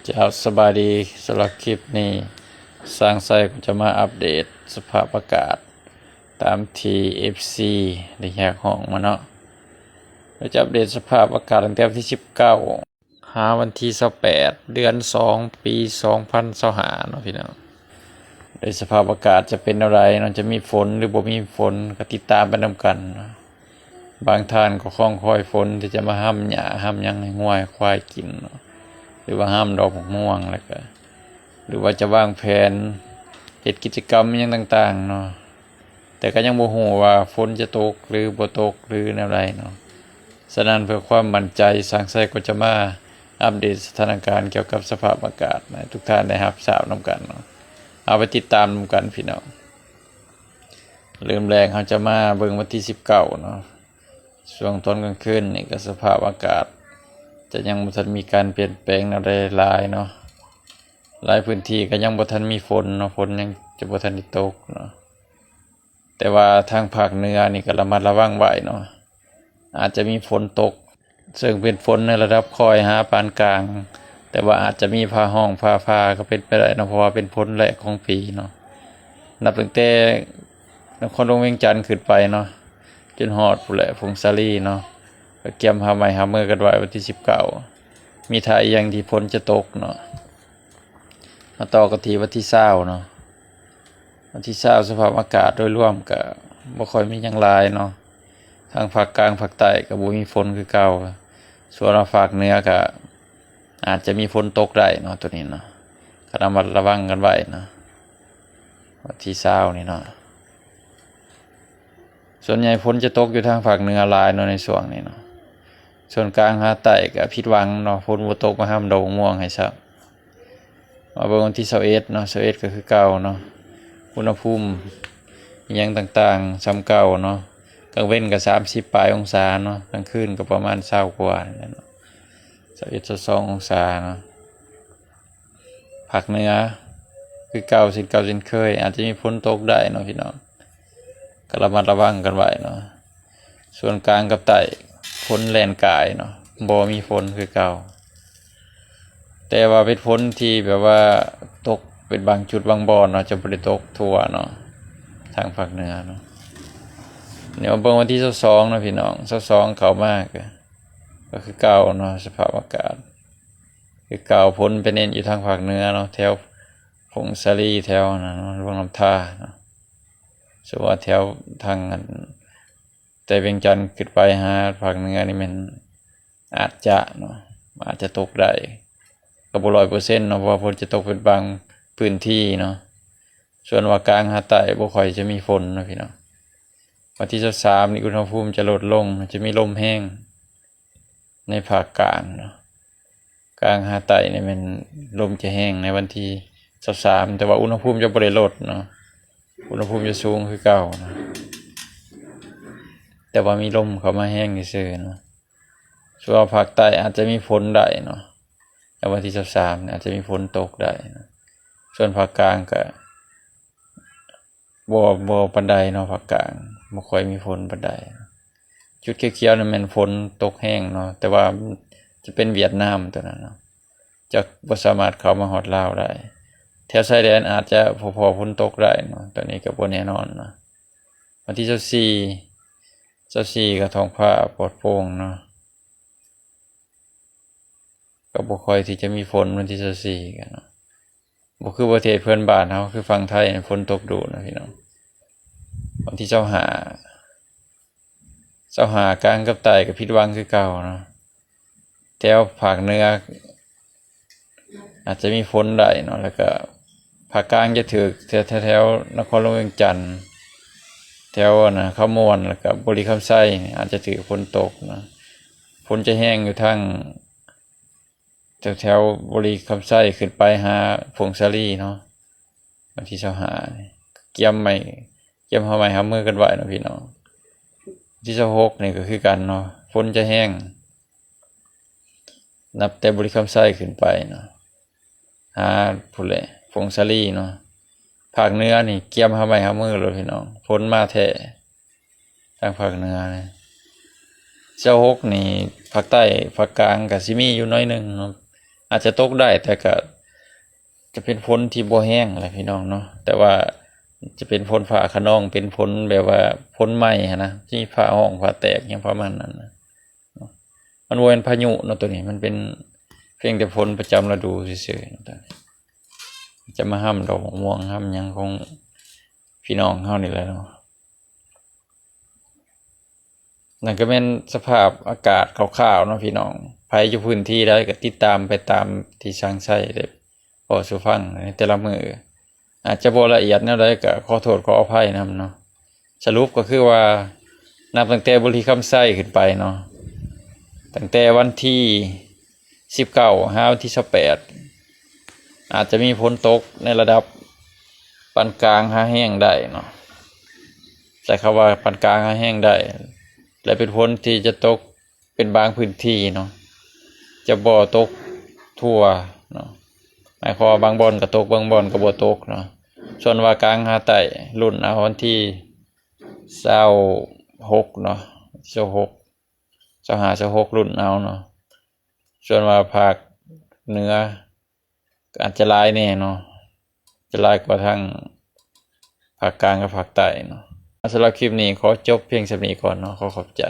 จะสบายดีสำหรับคลิปนี้สร้างไซก็จะมาอัปเดตสภาพอากาศตามที่ FC ได้แยกห้องมาเนาะเราจะอัปเดตสภาพอากาศตั้งแต่วันที่19หาวันที่28เดือน2ปี2025เนาะพี่น้องโดยสภาพอากาศจะเป็นอะไรเนาะจะมีฝนหรือบ่มีฝนก็ติดตามไปนำกันเนาะบางท่านก็คล้องคอยฝนที่จะมาห้ำหญ้าห้ำหยังให้ง่วยควายกินเนาะหรือว่าห้ามดอกม่วงแล้วก็หรือว่าจะวางแผนเหตุกิจกรรมอย่างต่างๆเนาะแต่ก็ยังบ่ฮู้ว่าฝนจะตกหรือบ่ตกหรือแนวใดเนาะฉะนั้นเพื่อความมั่นใจสร้างไสก็จะมาอัปเดตสถานการณ์เกี่ยวกับสภาพอากาศให้ทุกท่านได้รับทราบนำกันเนาะเอาไปติดตามนำกันพี่น้องเริ่มแรกเราจะมาเบิ่งวันที่19เนาะช่วงตอนกลางคืนนี่ก็สภาพอากาศจะยังบ่ทันมีการเปลี่ยนแปลงอะไรหลายเนาะหลายพื้นที่ก็ยังบ่ทันมีฝนเนาะฝนยังจะบ่ทันได้ตกเนาะแต่ว่าทางภาคเหนือนี่ก็ระมัดระวังไว้เนาะอาจจะมีฝนตกซึ่งเป็นฝนในระดับค่อยหาปานกลางแต่ว่าอาจจะมีฟ้าห้องฟ้าก็เป็นไปได้เนาะเพราะว่าเป็นฝนแรกของปีเนาะนับตั้งแต่นครหลวงเวียงจันทร์ขึ้นไปเนาะจนฮอดพุ่นแหละพงศาลีเนาะก็เตรียมหาไม้หามือกันไว้วันที่19มีท่าอีหยังที่ฝนจะตกเนาะมาต่อกันที่วันที่20เนาะวันที่20สภาพอากาศโดยรวมก็บ่ค่อยมีหยังหลายเนาะทางภาคกลางภาคใต้ก็บ่มีฝนคือเก่าส่วนภาคเหนือก็อาจจะมีฝนตกได้เนาะตัวนี้เนาะก็ระมัดระวังกันไว้เนาะวันที่20นี่เนาะส่วนใหญ่ฝนจะตกอยู่ทางภาคเหนือหลายเนาะในช่วงนี้เนาะส่วนกลางภาคใต้ก็ผิดหวังเนาะฝนบ่ตกมาห้ามดอกม่วงให้ซักมาเบิ่งวันที่21เนาะ21ก็คือเก่าเนาะอุณหภูมิอิหยังต่างๆซ้ำเก่าเนาะกลางเว้นก็30ปลายองศาเนาะกลางคืนก็ประมาณ20กว่านี่แหละเนาะ21-22องศาเนาะภาคเหนือคือเก่าเช่นเคยอาจจะมีฝนตกได้เนาะพี่น้องก็ระมัดระวังกันไว้เนาะส่วนกลางกับใต้ฝนแล่นกายเนาะบ่มีฝนคือเก่าแต่ว่าเป็นฝนที่แบบว่าตกเป็นบางจุดบางบ่อนเนาะจะบ่ได้ตกทั่วเนาะทางภาคเหนือเนาะเดี๋ยวเบิ่งวันที่22เนาะพี่น้อง22เข้ามาก็คือเก่าเนาะสภาพอากาศคือเก่าฝนไปเน้นอยู่ทางภาคเหนือเนาะแถวพงศาลีแถวนั้นเนาะลำธารเนาะส่วนแถวทางแต่เวียงจันทร์ขึ้นไปหาภาคเหนือนี่มันอาจจะเนาะอาจจะตกได้ก็บ่ 100% เนาะเพราะว่าฝนจะตกเป็นบางพื้นที่เนาะส่วนว่ากลางภาคใต้บ่ค่อยจะมีฝนเนาะพี่น้องวันที่23นี่อุณหภูมิจะลดลงจะมีลมแห้งในภาคกลางเนาะกลางภาคใต้นี่มันลมจะแห้งในวันที่23แต่ว่าอุณหภูมิจะบ่ได้ลดเนาะอุณหภูมิจะสูงคือเก่าเนาะแต่ว่ามีลมเข้ามาแห้งซื่อๆเนาะส่วนภาคใต้อาจจะมีฝนได้เนาะในวันที่23เนี่ยอาจจะมีฝนตกได้นะส่วนภาคกลางก็บ่ปานใดเนาะภาคกลางบ่ค่อยมีฝนปานใดจุดเขียวๆนั่นแม่นฝนตกแห้งเนาะแต่ว่าจะเป็นเวียดนามตัวนั้นเนาะจะบ่สามารถเข้ามาฮอดลาวได้แถวชายแดนอาจจะพอฝนตกได้เนาะตอนนี้ก็บ่แน่นอนเนาะวันที่24ก็ท้องฟ้าปลอดโปร่งเนาะก็บ่ค่อยที่จะมีฝนวันที่24กันเนาะบ่คือประเทศเพื่อนบ้านเฮาคือฝั่งไทยฝนตกดูนะพี่น้องวันที่25กลางกับใต้ก็ผิดหวังคือเก่าเนาะแถวภาคเหนืออาจจะมีฝนได้เนาะแล้วก็ภาคกลางจะถึกแถวนครหลวงเวียงจันทน์แถวนะขมวนแล้วก็บุรีคำไส้อาจจะถึกฝนตกนะฝนจะแห้งอยู่ทางแถวบุรีคำไส้ขึ้นไปหาพงศาลีเนาะวันที่25เกี่ยมหาไม้หามือกันไว้เนาะพี่น้องที่26นี่ก็คือกันเนาะฝนจะแห้งนับแต่บุรีคำไส้ขึ้นไปเนาะหาพุ่นแหละพงศาลีเนาะภาคเหนือนี่เกี่ยมหาไม้หามือเลยพี่น้องฝนมาแท้ทางภาคเหนือนี่26นี่ภาคใต้ภาคกลางก็สิมีอยู่น้อยนึงเนาะ อาจจะตกได้แต่ก็จะเป็นฝนที่บ่แห้งแหละพี่น้องเนาะแต่ว่าจะเป็นฝนฟ้าคะนองเป็นฝนแบบว่าฝนไหม้หั้นนะที่ฟ้าห้องฟ้าแตกหยังประมาณนั้นนะมันบ่เป็นพายุเนาะตัวนี้มันเป็นเพียงแต่ฝนประจำฤดูเฉยๆนะจะมาห้ำดอกม่วงห้ำหยังของพี่น้องเฮานี่แหละเนาะนั่นก็เป็นสภาพอากาศคร่าวๆเนาะพี่น้องใครอยู่พื้นที่ได้ก็ติดตามไปตามที่ช่างใช้ได้พอสู่ฟังในแต่ละมื้ออาจจะบ่ละเอียดแนวใดก็ขอโทษขออภัยนำเนาะสรุปก็คือว่านับตั้งแต่บุรีคำไส้ขึ้นไปเนาะตั้งแต่วันที่19หาวันที่28อาจจะมีฝนตกในระดับปานกลางหาแห้งได้เนาะใช้คำว่าปานกลางหาแห้งได้และเป็นฝนที่จะตกเป็นบางพื้นที่เนาะจะบ่ตกทั่วเนาะหมายความว่าบางบ่อนก็ตกบางบ่อนก็บ่ตกเนาะส่วนว่ากลางหาใต้รุ่นเอาวันที่26เนาะ26 25 26รุ่นเอาเนาะส่วนว่าภาคเหนือก็อาจจะหลายแน่เนาะจะหลายกว่าทางภาคกลางกับภาคใต้เนาะสำหรับคลิปนี้ขอจบเพียงเท่านี้ก่อนเนาะขอขอบใจ